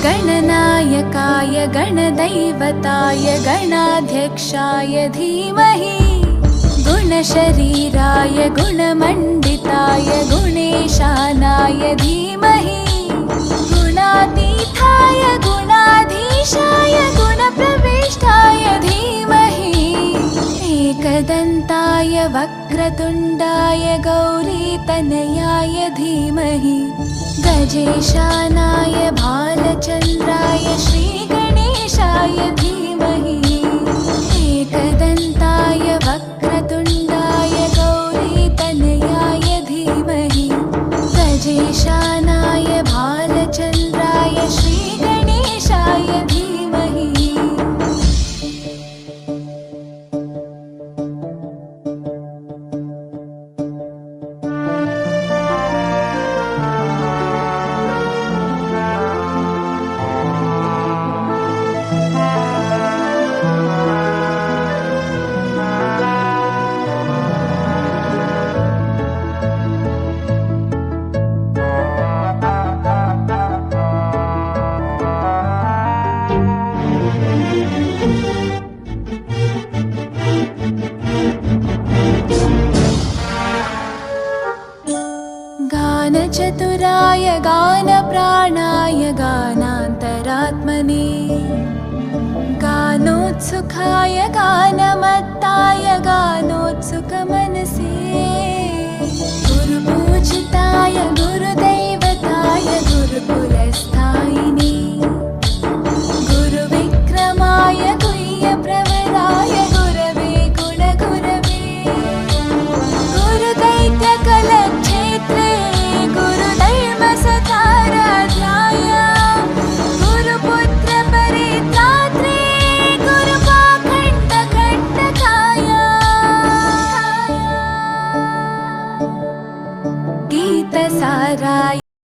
गणनायकाय गणदैवताय गणाध्यक्षाय धीमहि गुणशरीराय गुणमण्डिताय गुणेशानाय धीमहि गुणातीताय गुणाधीशाय गुणप्रविष्टाय धीमहि एकदन्ताय वक्रतुण्डाय गौरीतनयाय धीमहि गजेशानाय भालचन्द्राय श्रीगणेशाय धीमहि एकदन्ताय वक्रतुण्डाय गौरीतनयाय धीमहि गजेशानाय भालचन्द्राय श्रीगणेशाय धीमहि। गानचतुराय गानप्राणाय गानान्तरात्मने गानोत्सुकाय गानमत्ताय गानोत्सुकमनसे